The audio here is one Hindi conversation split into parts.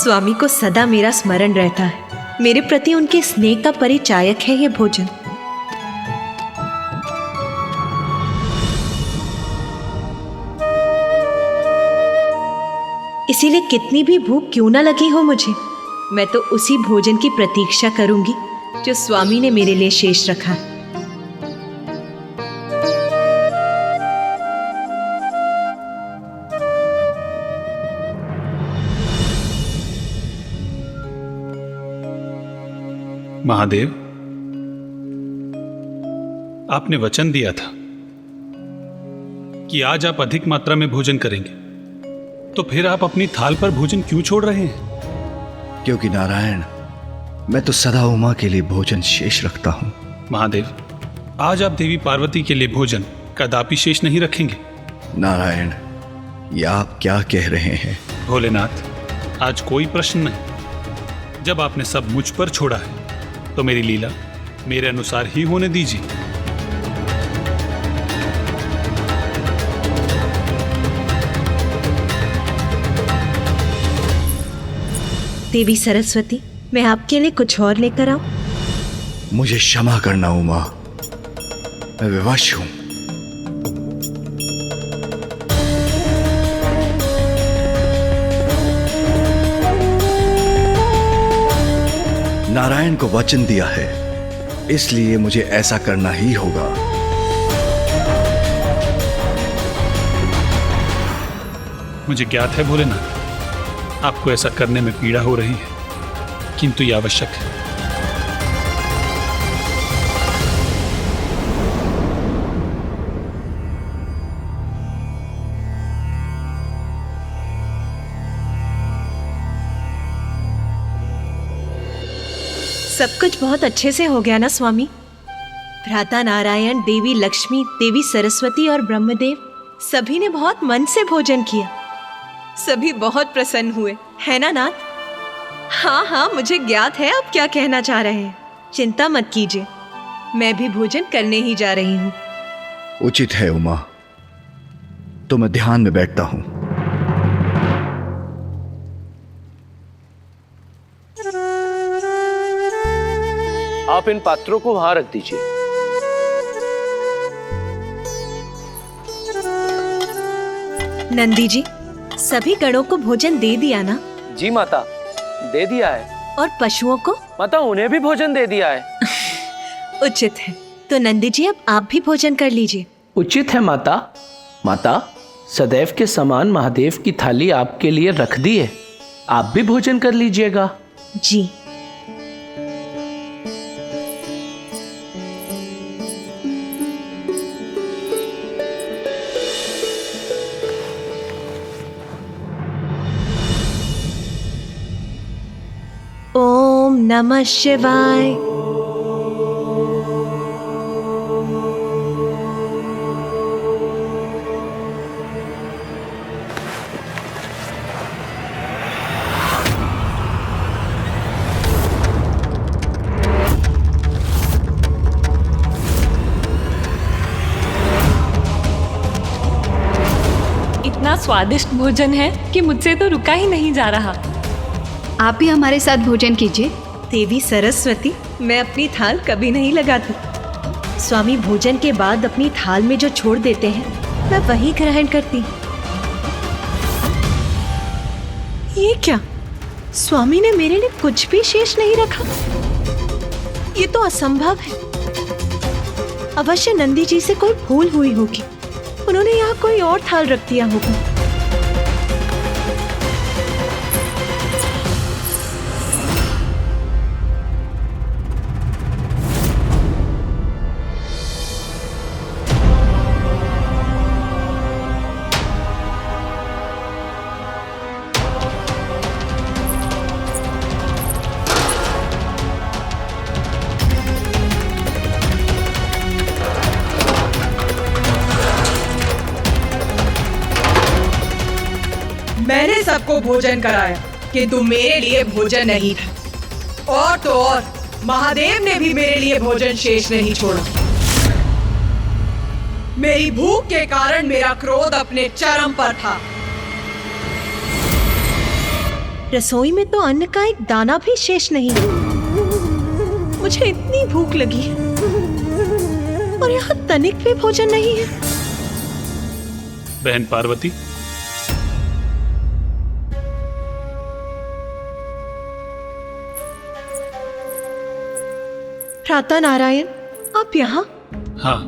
स्वामी को सदा मेरा स्मरण रहता है। मेरे प्रति उनके स्नेह का परिचायक है ये भोजन। इसीलिए कितनी भी भूख क्यों ना लगी हो मुझे, मैं तो उसी भोजन की प्रतीक्षा करूंगी जो स्वामी ने मेरे लिए शेष रखा। महादेव, आपने वचन दिया था कि आज आप अधिक मात्रा में भोजन करेंगे, तो फिर आप अपनी थाल पर भोजन क्यों छोड़ रहे हैं? क्योंकि नारायण, मैं तो सदा उमा के लिए भोजन शेष रखता हूं। महादेव, आज आप देवी पार्वती के लिए भोजन कदापि शेष नहीं रखेंगे। नारायण, ये आप क्या कह रहे हैं? भोलेनाथ, आज कोई प्रश्न नहीं। जब आपने सब मुझ पर छोड़ा है तो मेरी लीला मेरे अनुसार ही होने दीजिए। देवी सरस्वती, मैं आपके लिए कुछ और लेकर आऊं? मुझे क्षमा करना उमा, मैं विवश हूं। नारायण को वचन दिया है, इसलिए मुझे ऐसा करना ही होगा। मुझे ज्ञात है भोलेनाथ, आपको ऐसा करने में पीड़ा हो रही है, किंतु यह आवश्यक है। सब कुछ बहुत अच्छे से हो गया ना स्वामी? भ्राता नारायण, देवी लक्ष्मी, देवी सरस्वती और ब्रह्मदेव सभी ने बहुत मन से भोजन किया। सभी बहुत प्रसन्न हुए, है ना नाथ? हाँ हाँ, मुझे ज्ञात है आप क्या कहना चाह रहे हैं। चिंता मत कीजिए, मैं भी भोजन करने ही जा रही हूँ। उचित है उमा, तो मैं ध्यान में बैठता हूँ। आप इन पात्रों को वहां रख दीजिए। नंदी जी, सभी गणों को भोजन दे दिया ना? जी माता, दे दिया है। और पशुओं को? माता, उन्हें भी भोजन दे दिया है। उचित है, तो नंदी जी अब आप भी भोजन कर लीजिए। उचित है माता। माता, सदैव के समान महादेव की थाली आपके लिए रख दी है, आप भी भोजन कर लीजिएगा। जी। ओम नमः शिवाय। इतना स्वादिष्ट भोजन है कि मुझसे तो रुका ही नहीं जा रहा। आप भी हमारे साथ भोजन कीजिए। देवी सरस्वती, मैं अपनी थाल कभी नहीं लगाती। स्वामी भोजन के बाद अपनी थाल में जो छोड़ देते हैं मैं वही ग्रहण करती। ये क्या? स्वामी ने मेरे लिए कुछ भी शेष नहीं रखा? ये तो असंभव है। अवश्य नंदी जी से कोई भूल हुई होगी, उन्होंने यहाँ कोई और थाल रख दिया होगा। मैंने सबको भोजन कराया, किंतु मेरे लिए भोजन नहीं था। और तो और महादेव ने भी मेरे लिए भोजन शेष नहीं छोड़ा। मेरी भूख के कारण मेरा क्रोध अपने चरम पर था। रसोई में तो अन्न का एक दाना भी शेष नहीं है। मुझे इतनी भूख लगी है और यहाँ तनिक भी भोजन नहीं है। बहन पार्वती, भ्राता नारायण, आप यहाँ? हाँ,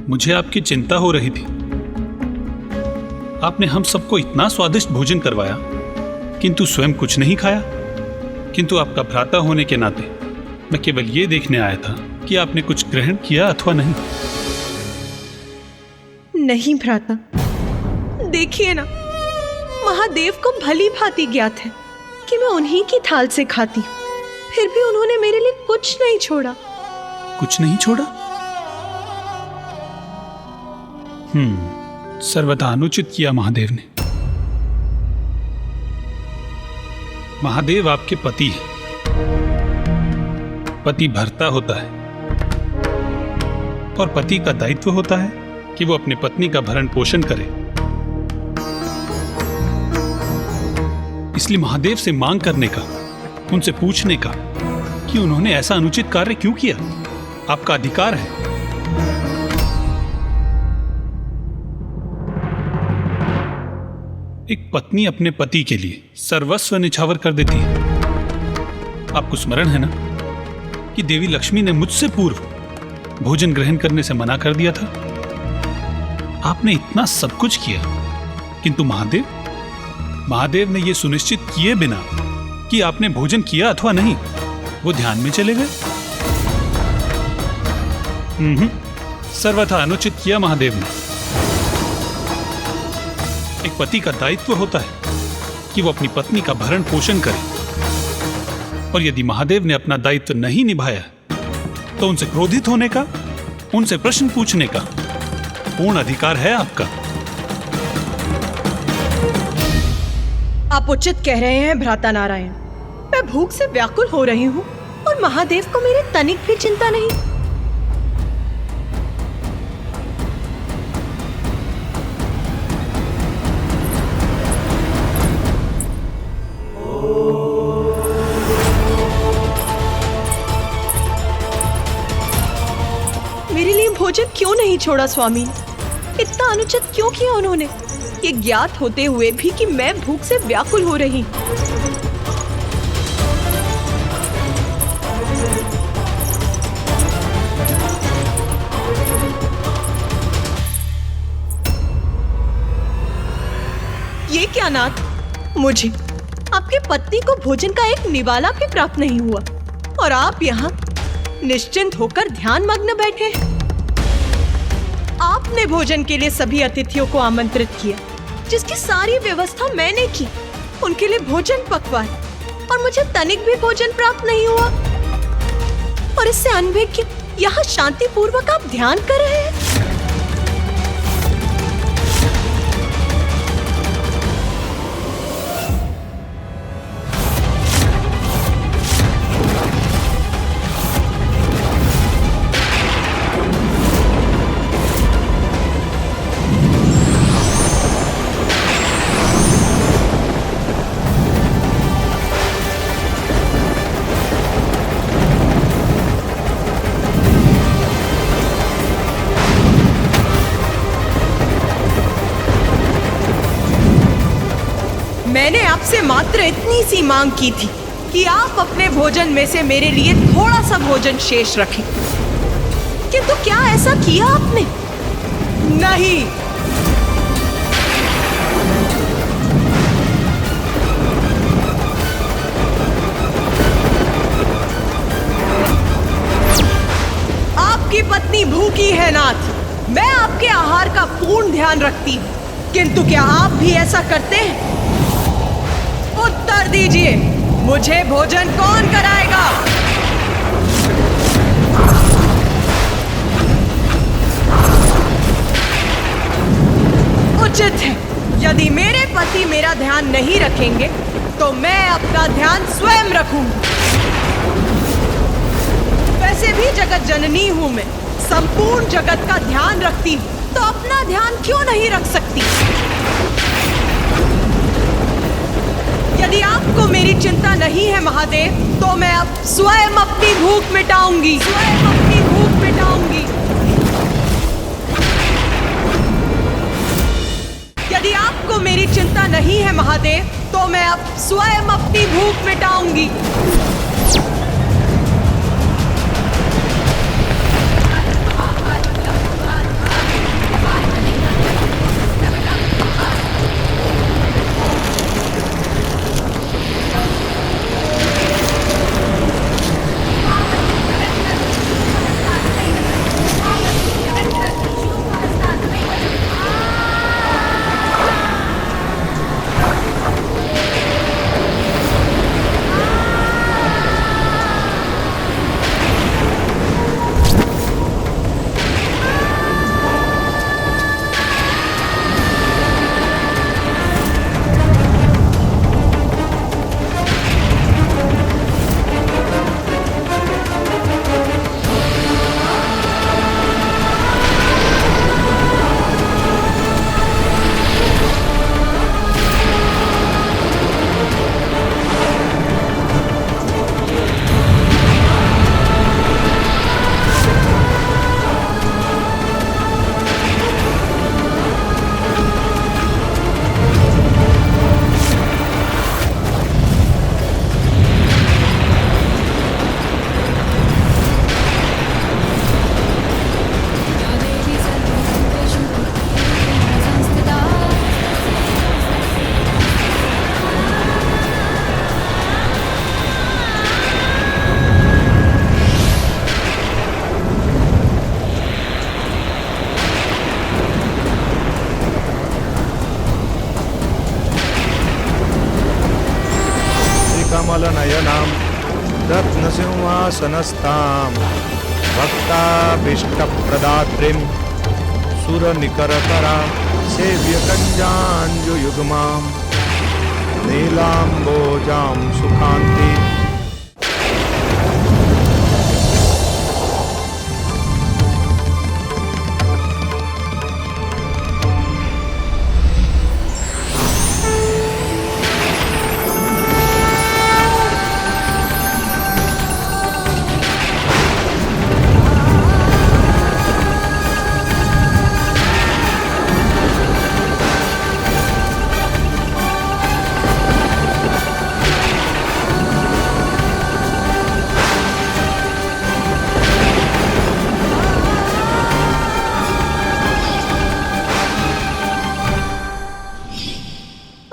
मुझे आपकी चिंता हो रही थी। आपने हम सबको इतना स्वादिष्ट भोजन करवाया, किंतु स्वयं कुछ नहीं खाया। किंतु आपका भ्राता होने के नाते मैं केवल ये देखने आया था कि आपने कुछ ग्रहण किया अथवा नहीं। नहीं भ्राता, देखिए ना, महादेव को भली भांति ज्ञात है कि मैं उन्हीं की थाल से खाती हूँ, फिर भी उन्होंने मेरे लिए कुछ नहीं छोड़ा। कुछ नहीं छोड़ा? सर्वथा अनुचित किया महादेव ने। महादेव आपके पति हैं। पति भर्ता होता है और पति का दायित्व होता है कि वो अपनी पत्नी का भरण पोषण करे। इसलिए महादेव से मांग करने का, उनसे पूछने का कि उन्होंने ऐसा अनुचित कार्य क्यों किया, आपका अधिकार है। एक पत्नी अपने पति के लिए सर्वस्व निछावर कर देती है। आपको स्मरण है ना कि देवी लक्ष्मी ने मुझसे पूर्व भोजन ग्रहण करने से मना कर दिया था। आपने इतना सब कुछ किया, किंतु महादेव ने यह सुनिश्चित किए बिना कि आपने भोजन किया अथवा नहीं, वो ध्यान में चले गए। सर्वथा अनुचित किया महादेव ने। एक पति का दायित्व होता है कि वो अपनी पत्नी का भरण पोषण करे, और यदि महादेव ने अपना दायित्व नहीं निभाया तो उनसे क्रोधित होने का, उनसे प्रश्न पूछने का पूर्ण अधिकार है आपका। आप उचित कह रहे हैं भ्राता नारायण। मैं भूख से व्याकुल हो रही हूँ और महादेव को मेरे तनिक भी चिंता नहीं। मेरे लिए भोजन क्यों नहीं छोड़ा स्वामी? इतना अनुचित क्यों किया उन्होंने, ये ज्ञात होते हुए भी कि मैं भूख से व्याकुल हो रही। ये क्या नाथ, मुझे आपकी पत्नी को भोजन का एक निवाला भी प्राप्त नहीं हुआ और आप यहाँ निश्चिंत होकर ध्यान मग्न बैठे। आपने भोजन के लिए सभी अतिथियों को आमंत्रित किया, जिसकी सारी व्यवस्था मैंने की, उनके लिए भोजन पकवाया, और मुझे तनिक भी भोजन प्राप्त नहीं हुआ। और इससे अनभिज्ञ यहाँ शांति पूर्वक आप ध्यान कर रहे हैं। मैंने आपसे मात्र इतनी सी मांग की थी कि आप अपने भोजन में से मेरे लिए थोड़ा सा भोजन शेष रखें, किंतु क्या ऐसा किया आपने? नहीं। आपकी पत्नी भूखी है नाथ, मैं आपके आहार का पूर्ण ध्यान रखती हूँ, किंतु क्या आप भी ऐसा करते हैं? उत्तर दीजिए, मुझे भोजन कौन कराएगा? उचित है, यदि मेरे पति मेरा ध्यान नहीं रखेंगे तो मैं अपना ध्यान स्वयं रखूंगी। वैसे भी जगत जननी हूं मैं, संपूर्ण जगत का ध्यान रखती हूं, तो अपना ध्यान क्यों नहीं रख सकती? यदि आपको नहीं है महादेव, तो मैं अब स्वयं अपनी भूख मिटाऊंगी, स्वयं अपनी भूख मिटाऊंगी। यदि आपको मेरी चिंता नहीं है महादेव, तो मैं अब स्वयं अपनी भूख मिटाऊंगी। कमलनयनां रत्नसिंहासनस्थां भक्ताभीष्टप्रदात्रीं सुरनिकरकरां सेव्यकञ्जाञ्जुयुग्मां नीलाम्बोजां सुखान्ति।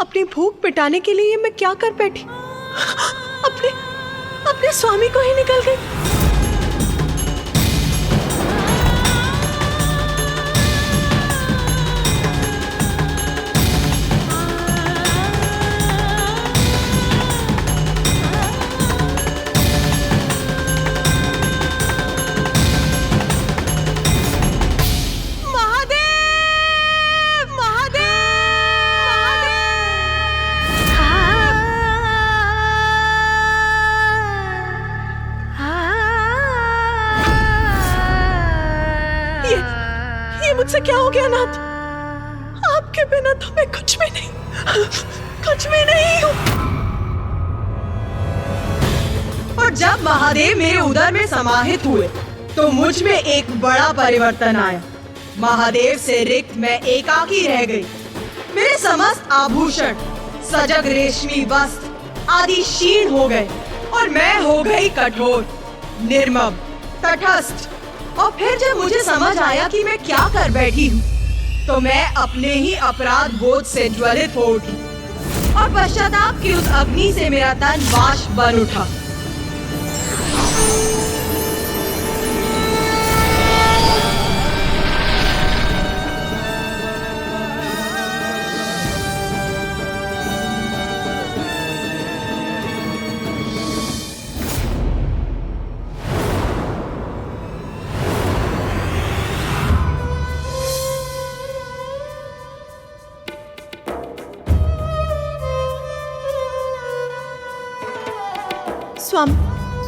अपनी भूख मिटाने के लिए मैं क्या कर बैठी? अपने स्वामी को ही निकल गई। मुझसे क्या हो गया नाथ? आपके बिना तो मैं कुछ भी नहीं हूँ। और जब महादेव मेरे उदर में समाहित हुए तो मुझ में एक बड़ा परिवर्तन आया। महादेव से रिक्त मैं एकाकी रह गई। मेरे समस्त आभूषण, सजग रेशमी वस्त्र आदि क्षीण हो गए और मैं हो गई कठोर, निर्मम, तटस्थ। और फिर जब मुझे समझ आया कि मैं क्या कर बैठी हूँ, तो मैं अपने ही अपराध बोध से ज्वलित हो उठी और पश्चाताप की उस अग्नि से मेरा तन वाष्प बन उठा।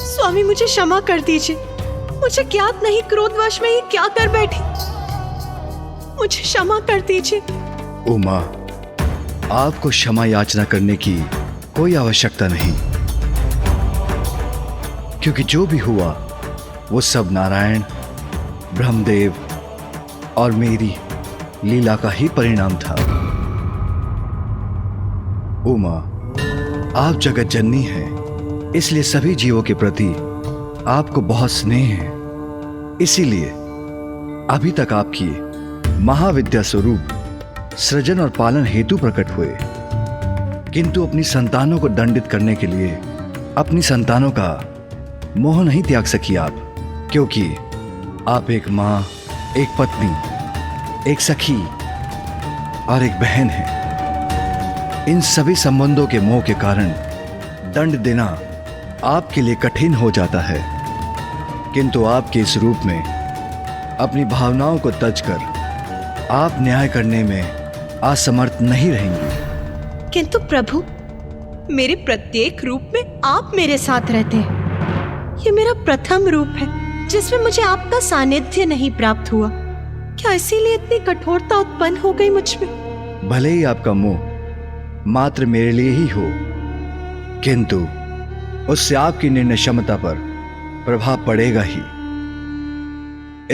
स्वामी मुझे क्षमा कर दीजिए। मुझे ज्ञात नहीं क्रोधवश में ये क्या कर बैठी। मुझे क्षमा कर दीजिए। उमा, आपको क्षमा याचना करने की कोई आवश्यकता नहीं। क्योंकि जो भी हुआ वो सब नारायण, ब्रह्मदेव और मेरी लीला का ही परिणाम था। उमा, आप जगत जननी हैं, इसलिए सभी जीवों के प्रति आपको बहुत स्नेह है। इसीलिए अभी तक आपकी महाविद्या स्वरूप सृजन और पालन हेतु प्रकट हुए, किंतु अपनी संतानों को दंडित करने के लिए अपनी संतानों का मोह नहीं त्याग सकी आप, क्योंकि आप एक मां, एक पत्नी, एक सखी और एक बहन हैं। इन सभी संबंधों के मोह के कारण दंड देना आपके लिए कठिन हो जाता है, किंतु आपके इस रूप में अपनी भावनाओं को तजकर आप न्याय करने में असमर्थ नहीं रहेंगी। किंतु प्रभु, मेरे प्रत्येक रूप में आप मेरे साथ रहते हैं। ये मेरा प्रथम रूप है जिसमें मुझे आपका सानिध्य नहीं प्राप्त हुआ। क्या इसीलिए इतनी कठोरता उत्पन्न हो गई मुझ में? भले ही आपका मोह मात्र मेरे लिए ही हो, किंतु उससे आपकी निर्णय क्षमता पर प्रभाव पड़ेगा ही।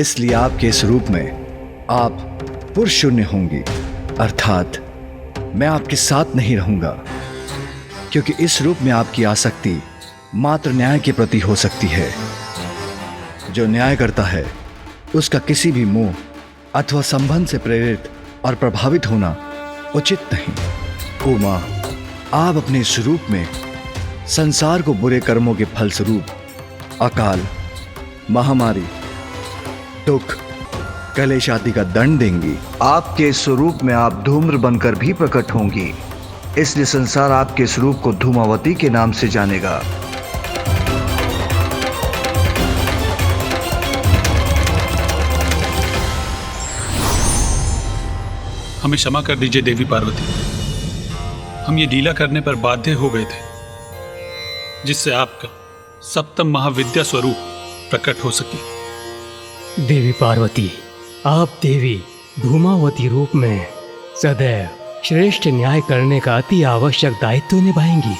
इसलिए आपके इस रूप में आप पुरुष शून्य होंगी, अर्थात मैं आपके साथ नहीं रहूंगा, क्योंकि इस रूप में आपकी आसक्ति मात्र न्याय के प्रति हो सकती है। जो न्याय करता है उसका किसी भी मोह अथवा संबंध से प्रेरित और प्रभावित होना उचित नहीं। उमा, आप अपने स्वरूप में संसार को बुरे कर्मों के फलस्वरूप अकाल, महामारी, दुख, कलेश आदि का दंड देंगी। आपके स्वरूप में आप धूम्र बनकर भी प्रकट होंगी, इसलिए संसार आपके स्वरूप को धूमावती के नाम से जानेगा। हमें क्षमा कर दीजिए देवी पार्वती, हम ये लीला करने पर बाध्य हो गए थे, जिससे आपका सप्तम महाविद्या स्वरूप प्रकट हो सके। देवी पार्वती, आप देवी धूमावती रूप में सदैव श्रेष्ठ न्याय करने का अति आवश्यक दायित्व निभाएंगी,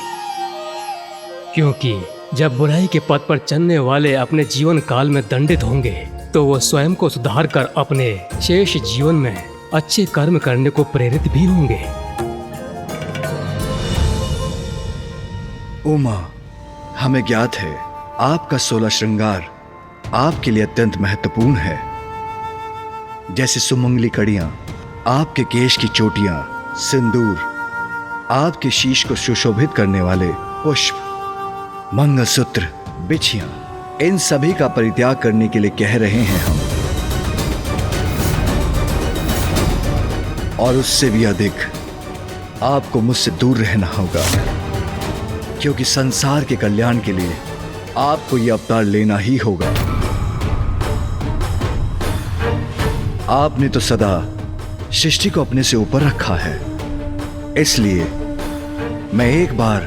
क्योंकि जब बुराई के पथ पर चलने वाले अपने जीवन काल में दंडित होंगे तो वो स्वयं को सुधार कर अपने शेष जीवन में अच्छे कर्म करने को प्रेरित भी होंगे। उमा, हमें ज्ञात है आपका 16 श्रृंगार आपके लिए अत्यंत महत्वपूर्ण है, जैसे सुमंगली कड़ियां, आपके केश की चोटियां, सिंदूर, आपके शीश को सुशोभित करने वाले पुष्प, मंगलसूत्र, बिछियां, इन सभी का परित्याग करने के लिए कह रहे हैं हम। और उससे भी अधिक आपको मुझसे दूर रहना होगा, क्योंकि संसार के कल्याण के लिए आपको यह अवतार लेना ही होगा। आपने तो सदा सृष्टि को अपने से ऊपर रखा है, इसलिए मैं एक बार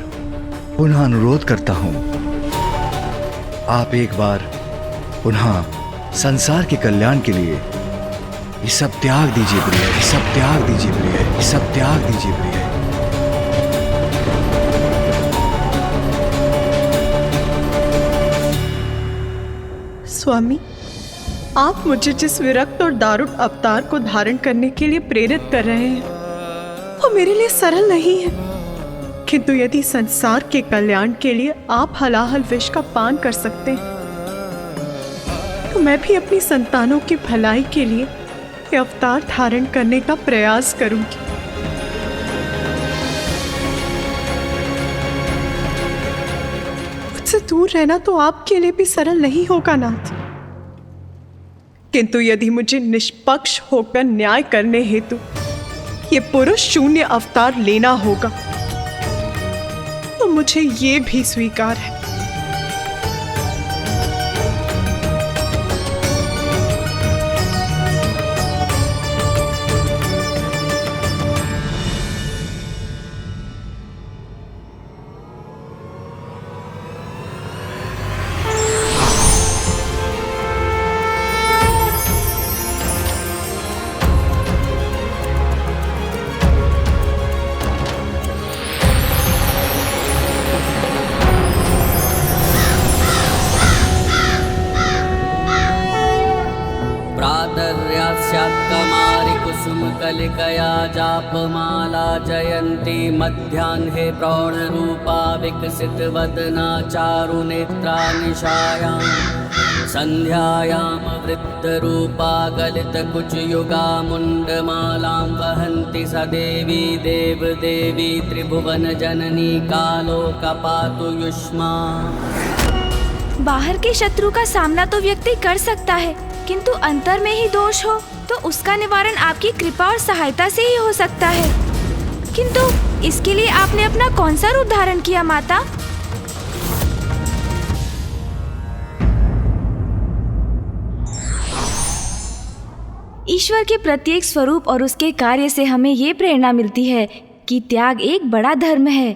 पुनः अनुरोध करता हूं, आप एक बार पुनः संसार के कल्याण के लिए ये सब त्याग दीजिए प्रिय, ये सब त्याग दीजिए प्रिय, ये सब त्याग दीजिए प्रिय। स्वामी, आप मुझे जिस विरक्त और दारुण अवतार को धारण करने के लिए प्रेरित कर रहे हैं वो मेरे लिए सरल नहीं है, किंतु यदि संसार के कल्याण के लिए आप हलाहल विष का पान कर सकते हैं तो मैं भी अपनी संतानों की भलाई के लिए ये अवतार धारण करने का प्रयास करूंगी। मुझसे दूर रहना तो आपके लिए भी सरल नहीं होगा नाथ, किंतु यदि मुझे निष्पक्ष होकर न्याय करने हेतु ये पुरुष शून्य अवतार लेना होगा तो मुझे ये भी स्वीकार है। कलिकया जापमाला जयन्ती मध्याह्ने प्रौढरूपा विकसित वदना चारुनेत्रा निशायां सन्ध्यायां वृद्धरूपा गलितकुचयुगा मुण्डमालां वहन्ति स देवी देवदेवी त्रिभुवनजननी कालोकपातु युष्मा। बाहर के शत्रु का सामना तो व्यक्ति कर सकता है, किंतु अंतर में ही दोष हो तो उसका निवारण आपकी कृपा और सहायता से ही हो सकता है। किंतु इसके लिए आपने अपना कौन सा रूप धारण किया माता? ईश्वर के प्रत्येक स्वरूप और उसके कार्य से हमें ये प्रेरणा मिलती है कि त्याग एक बड़ा धर्म है।